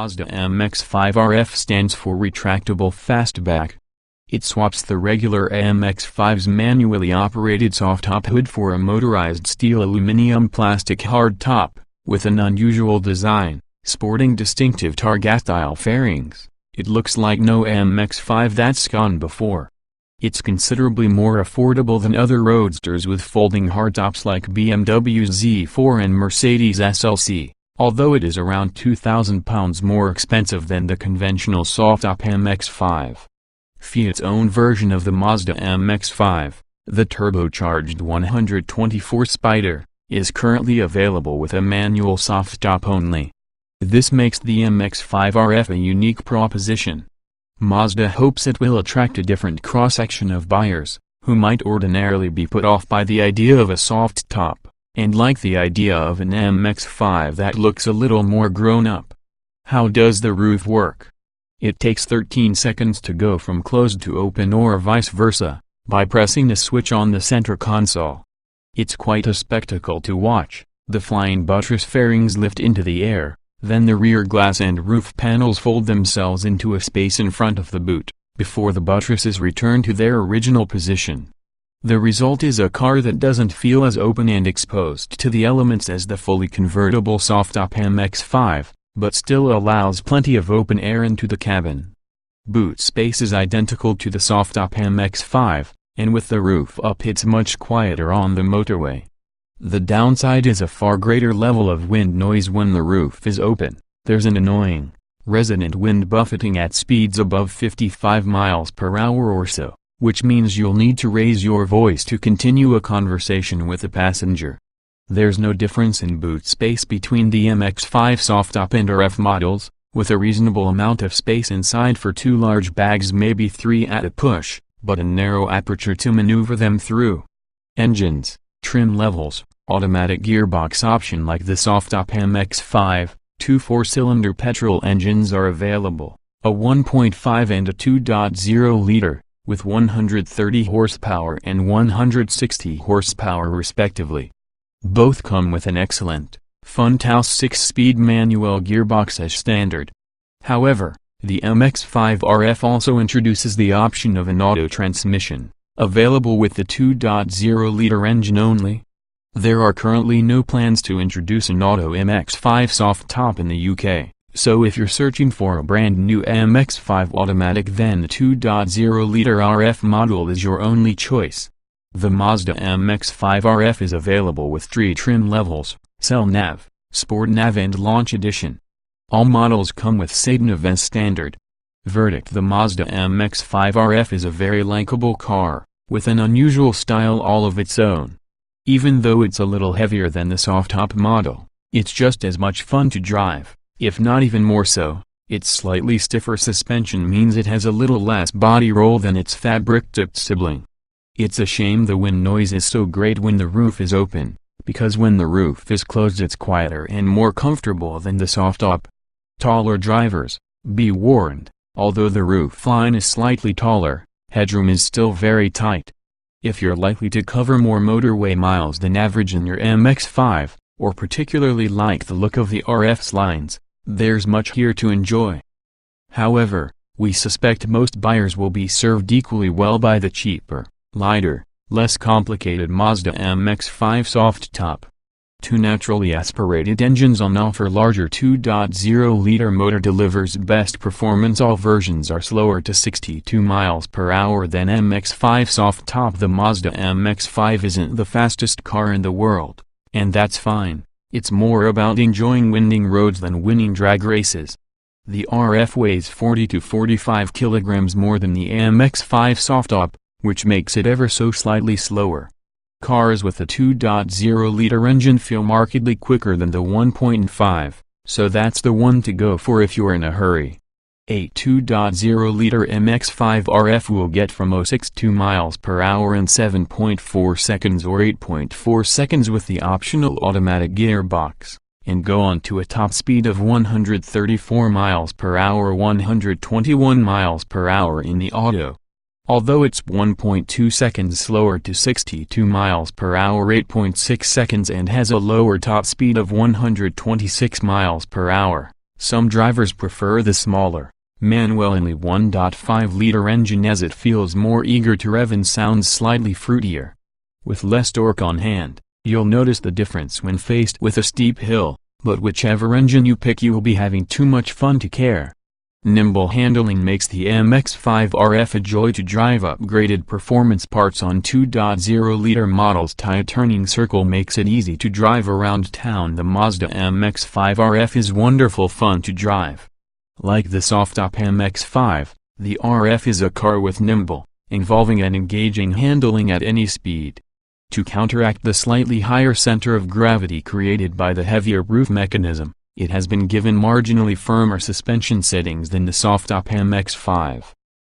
Mazda MX-5 RF stands for retractable fastback. It swaps the regular MX-5's manually operated soft-top hood for a motorized steel aluminum plastic hardtop, with an unusual design, sporting distinctive Targa-style fairings. It looks like no MX-5 that's gone before. It's considerably more affordable than other roadsters with folding hardtops like BMW Z4 and Mercedes SLC, although it is around £2,000 more expensive than the conventional soft-top MX-5. Fiat's own version of the Mazda MX-5, the turbocharged 124 Spider, is currently available with a manual soft-top only. This makes the MX-5 RF a unique proposition. Mazda hopes it will attract a different cross-section of buyers, who might ordinarily be put off by the idea of a soft top, and like the idea of an MX-5 that looks a little more grown-up. How does the roof work? It takes 13 seconds to go from closed to open or vice versa, by pressing the switch on the center console. It's quite a spectacle to watch. The flying buttress fairings lift into the air, then the rear glass and roof panels fold themselves into a space in front of the boot, before the buttresses return to their original position. The result is a car that doesn't feel as open and exposed to the elements as the fully convertible soft-top MX-5, but still allows plenty of open air into the cabin. Boot space is identical to the soft-top MX-5, and with the roof up it's much quieter on the motorway. The downside is a far greater level of wind noise when the roof is open. There's an annoying, resonant wind buffeting at speeds above 55 miles per hour or so, which means you'll need to raise your voice to continue a conversation with a passenger. There's no difference in boot space between the MX-5 soft-top and RF models, with a reasonable amount of space inside for two large bags, maybe three at a push, but a narrow aperture to maneuver them through. Engines, trim levels, automatic gearbox option like the soft-top MX-5, two 4-cylinder petrol engines are available, a 1.5 and a 2.0-liter, with 130 horsepower and 160 horsepower respectively. Both come with an excellent, Funhouse 6-speed manual gearbox as standard. However, the MX-5 RF also introduces the option of an auto transmission, available with the 2.0-liter engine only. There are currently no plans to introduce an auto MX-5 soft-top in the UK, so if you're searching for a brand new MX-5 automatic then the 2.0-liter RF model is your only choice. The Mazda MX-5 RF is available with 3 trim levels, Cell Nav, Sport Nav and Launch Edition. All models come with sedan as standard. Verdict: the Mazda MX-5 RF is a very likable car, with an unusual style all of its own. Even though it's a little heavier than the soft-top model, it's just as much fun to drive, if not even more so. Its slightly stiffer suspension means it has a little less body roll than its fabric-tipped sibling. It's a shame the wind noise is so great when the roof is open, because when the roof is closed it's quieter and more comfortable than the soft-top. Taller drivers, be warned, although the roof line is slightly taller, headroom is still very tight. If you're likely to cover more motorway miles than average in your MX-5, or particularly like the look of the RF's lines, there's much here to enjoy. However, we suspect most buyers will be served equally well by the cheaper, lighter, less complicated Mazda MX-5 soft-top. Two naturally aspirated engines on offer. Larger 2.0-liter motor delivers best performance. All versions are slower to 62 miles per hour than MX-5 soft-top. The Mazda MX-5 isn't the fastest car in the world, and that's fine. It's more about enjoying winding roads than winning drag races. The RF weighs 40 to 45 kilograms more than the MX-5 soft-top, which makes it ever so slightly slower. Cars with a 2.0-liter engine feel markedly quicker than the 1.5, so that's the one to go for if you're in a hurry. A 2.0-liter MX-5 RF will get from 0.62 miles per hour in 7.4 seconds or 8.4 seconds with the optional automatic gearbox, and go on to a top speed of 134 miles per hour, 121 miles per hour in the auto. Although it's 1.2 seconds slower to 62 miles per hour, 8.6 seconds, and has a lower top speed of 126 miles per hour, Some drivers prefer the smaller, manual-only 1.5-liter engine as it feels more eager to rev and sounds slightly fruitier. With less torque on hand, you'll notice the difference when faced with a steep hill, but whichever engine you pick you will be having too much fun to care. Nimble handling makes the MX-5 RF a joy to drive. Upgraded performance parts on 2.0-liter models. Tight turning circle makes it easy to drive around town. The Mazda MX-5 RF is wonderful fun to drive. Like the soft-top MX-5, the RF is a car with nimble, involving and engaging handling at any speed. To counteract the slightly higher center of gravity created by the heavier roof mechanism, it has been given marginally firmer suspension settings than the soft-top MX-5.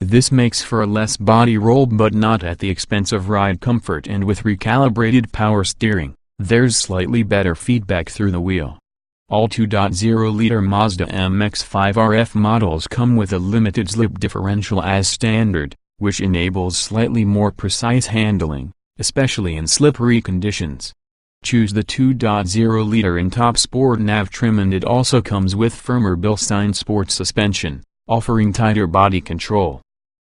This makes for a less body roll but not at the expense of ride comfort, and with recalibrated power steering, there's slightly better feedback through the wheel. All 2.0-liter Mazda MX-5 RF models come with a limited slip differential as standard, which enables slightly more precise handling, especially in slippery conditions. Choose the 2.0-liter in top sport nav trim, and it also comes with firmer Bilstein sport suspension, offering tighter body control.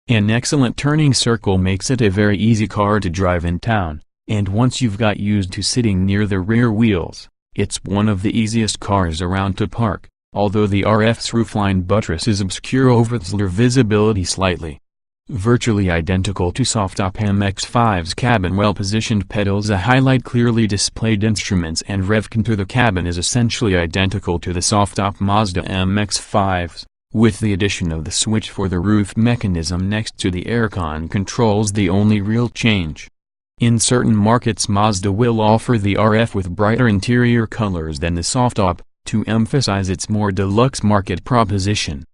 An excellent turning circle makes it a very easy car to drive in town, and once you've got used to sitting near the rear wheels, it's one of the easiest cars around to park, although the RF's roofline buttresses obscure over-the-shoulder visibility slightly. Virtually identical to soft-top MX-5's cabin, well-positioned pedals, a highlight clearly displayed instruments, and rev control. The cabin is essentially identical to the soft-top Mazda MX-5's, with the addition of the switch for the roof mechanism next to the aircon controls the only real change. In certain markets Mazda will offer the RF with brighter interior colors than the soft-top, to emphasize its more deluxe market proposition.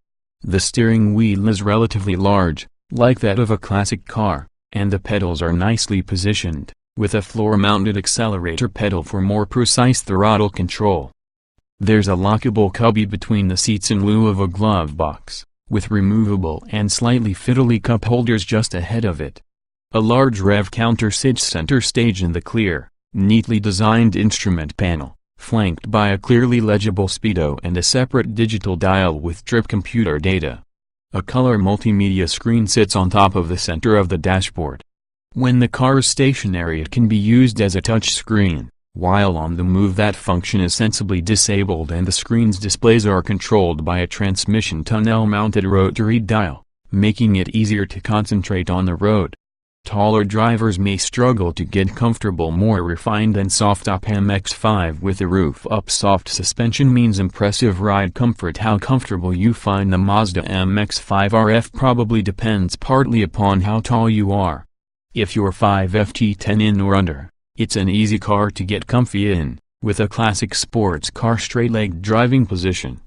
The steering wheel is relatively large, like that of a classic car, and the pedals are nicely positioned, with a floor-mounted accelerator pedal for more precise throttle control. There's a lockable cubby between the seats in lieu of a glove box, with removable and slightly fiddly cup holders just ahead of it. A large rev counter sits center stage in the clear, neatly designed instrument panel, flanked by a clearly legible speedo and a separate digital dial with trip computer data. A color multimedia screen sits on top of the center of the dashboard. When the car is stationary it can be used as a touch screen, while on the move that function is sensibly disabled and the screen's displays are controlled by a transmission tunnel-mounted rotary dial, making it easier to concentrate on the road. Taller drivers may struggle to get comfortable. More refined than soft-top MX-5 with a roof-up soft suspension means impressive ride comfort. How comfortable you find the Mazda MX-5 RF probably depends partly upon how tall you are. If you're 5'10" in or under, it's an easy car to get comfy in, with a classic sports car straight-legged driving position.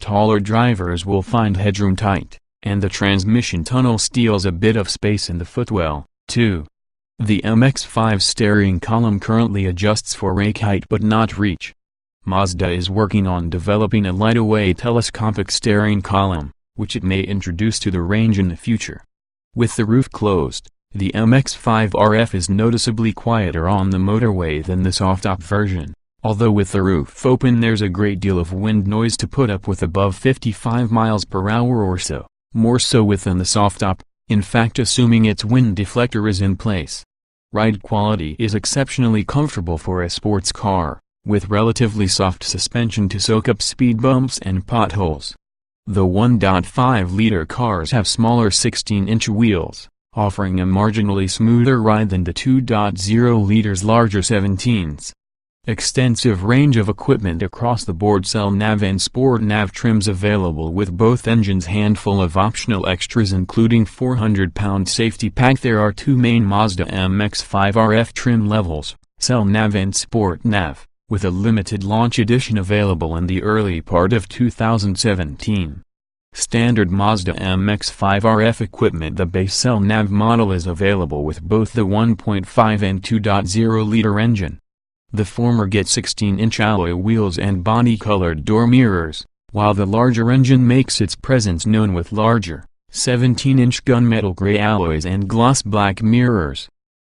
Taller drivers will find headroom tight, and the transmission tunnel steals a bit of space in the footwell, too. The MX-5 steering column currently adjusts for rake height but not reach. Mazda is working on developing a light-away telescopic steering column, which it may introduce to the range in the future. With the roof closed, the MX-5 RF is noticeably quieter on the motorway than the soft-top version, although with the roof open there's a great deal of wind noise to put up with, above 55 miles per hour or so, more so within the soft-top, in fact assuming its wind deflector is in place. Ride quality is exceptionally comfortable for a sports car, with relatively soft suspension to soak up speed bumps and potholes. The 1.5-liter cars have smaller 16-inch wheels, offering a marginally smoother ride than the 2.0-liters larger 17s. Extensive range of equipment across the board, cell nav and sport nav trims available with both engines, handful of optional extras including 400-pound safety pack. There are two main Mazda MX-5 RF trim levels, cell nav and sport nav, with a limited launch edition available in the early part of 2017. Standard Mazda MX-5 RF equipment. The base cell nav model is available with both the 1.5 and 2.0-liter engine. The former gets 16-inch alloy wheels and body-colored door mirrors, while the larger engine makes its presence known with larger, 17-inch gunmetal gray alloys and gloss black mirrors.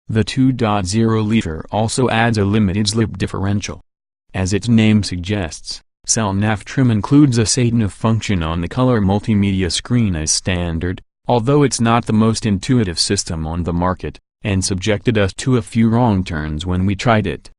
The 2.0-liter also adds a limited slip differential. As its name suggests, Cell nav trim includes a sedan function on the color multimedia screen as standard, although it's not the most intuitive system on the market, and subjected us to a few wrong turns when we tried it.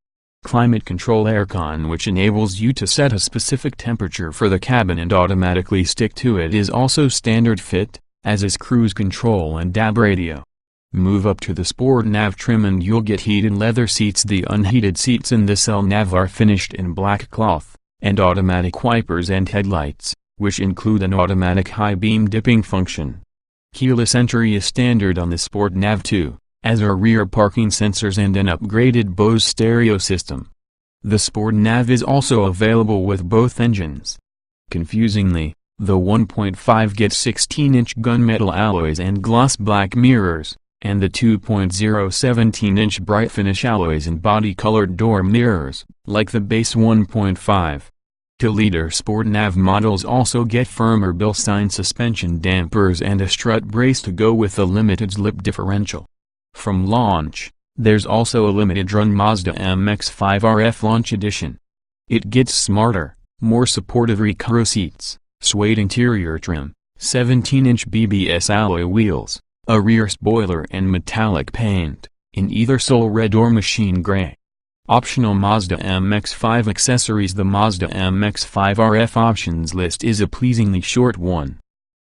Climate control aircon, which enables you to set a specific temperature for the cabin and automatically stick to it, is also standard fit, as is cruise control and DAB radio. Move up to the Sport Nav trim and you'll get heated leather seats. The unheated seats in the Cell Nav are finished in black cloth, and automatic wipers and headlights, which include an automatic high beam dipping function. Keyless entry is standard on the Sport Nav too, as are rear parking sensors and an upgraded Bose stereo system. The Sport Nav is also available with both engines. Confusingly, the 1.5 gets 16-inch gunmetal alloys and gloss black mirrors, and the 2.0 17-inch bright finish alloys and body-colored door mirrors, like the base 1.5. 2-liter Sport Nav models also get firmer Bilstein suspension dampers and a strut brace to go with the limited slip differential. From launch, there's also a limited-run Mazda MX-5 RF Launch Edition. It gets smarter, more supportive Recaro seats, suede interior trim, 17-inch BBS alloy wheels, a rear spoiler and metallic paint, in either soul red or machine gray. Optional Mazda MX-5 accessories. The Mazda MX-5 RF options list is a pleasingly short one.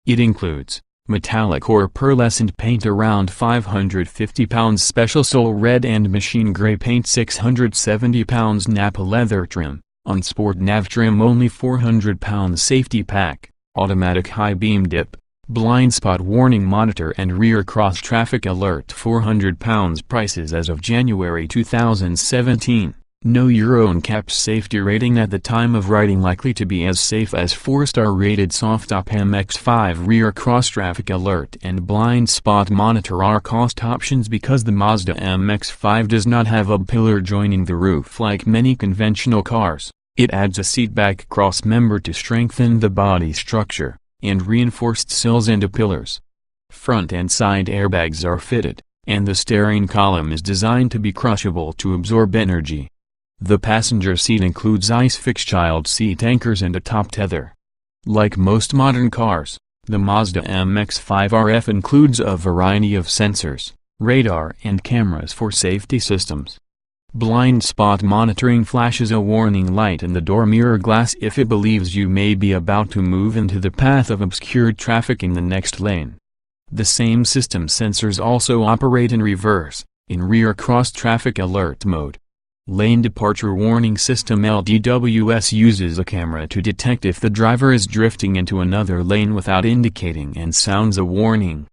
It includes metallic or pearlescent paint around 550 pounds, special soul red and machine gray paint 670 pounds, Napa leather trim, on Sport Nav trim only 400 pounds, safety pack, automatic high beam dip, blind spot warning monitor and rear cross traffic alert 400 pounds. Prices as of January 2017. No Euro NCAP safety rating at the time of writing, likely to be as safe as 4-star rated. Soft-top MX-5 rear cross traffic alert and blind spot monitor are cost options because the Mazda MX-5 does not have a pillar joining the roof like many conventional cars. It adds a seatback cross member to strengthen the body structure, and reinforced sills and A-pillars. Front and side airbags are fitted, and the steering column is designed to be crushable to absorb energy. The passenger seat includes ISOFIX child seat anchors and a top tether. Like most modern cars, the Mazda MX-5 RF includes a variety of sensors, radar and cameras for safety systems. Blind spot monitoring flashes a warning light in the door mirror glass if it believes you may be about to move into the path of obscured traffic in the next lane. The same system sensors also operate in reverse, in rear cross traffic alert mode. Lane departure warning system LDWS uses a camera to detect if the driver is drifting into another lane without indicating and sounds a warning.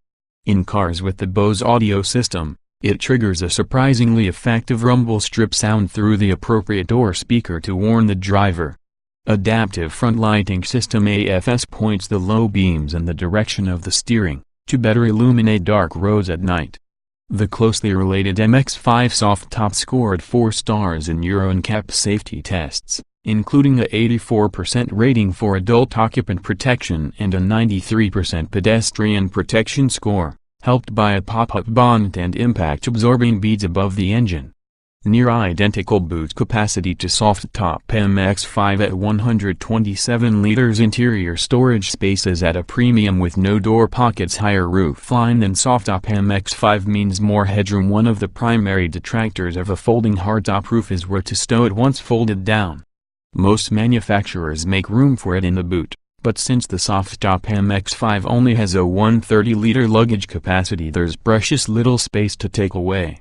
In cars with the Bose audio system, it triggers a surprisingly effective rumble strip sound through the appropriate door speaker to warn the driver. Adaptive front lighting system AFS points the low beams in the direction of the steering, to better illuminate dark roads at night. The closely related MX-5 soft top scored 4 stars in Euro NCAP safety tests, including a 84% rating for adult occupant protection and a 93% pedestrian protection score, helped by a pop-up bonnet and impact-absorbing beads above the engine. Near identical boot capacity to soft-top MX-5 at 127 liters. Interior storage space is at a premium with no door pockets. Higher roof line than soft-top MX-5 means more headroom. One of the primary detractors of a folding hardtop roof is where to stow it once folded down. Most manufacturers make room for it in the boot, but since the soft-top MX-5 only has a 130-liter luggage capacity, there's precious little space to take away.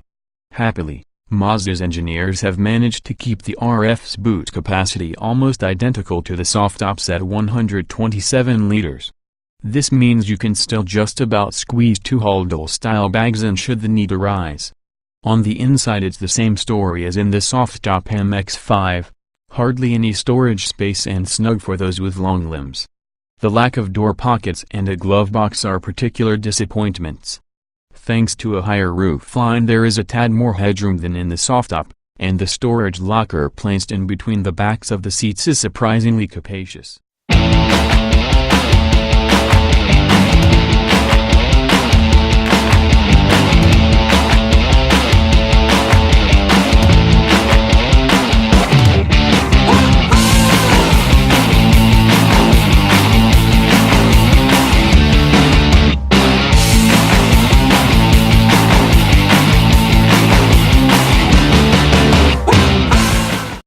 Happily, Mazda's engineers have managed to keep the RF's boot capacity almost identical to the soft-tops at 127 liters. This means you can still just about squeeze 2 Holdall-style bags in should the need arise. On the inside it's the same story as in the soft-top MX-5, hardly any storage space and snug for those with long limbs. The lack of door pockets and a glove box are particular disappointments. Thanks to a higher roof line there is a tad more headroom than in the soft-top, and the storage locker placed in between the backs of the seats is surprisingly capacious.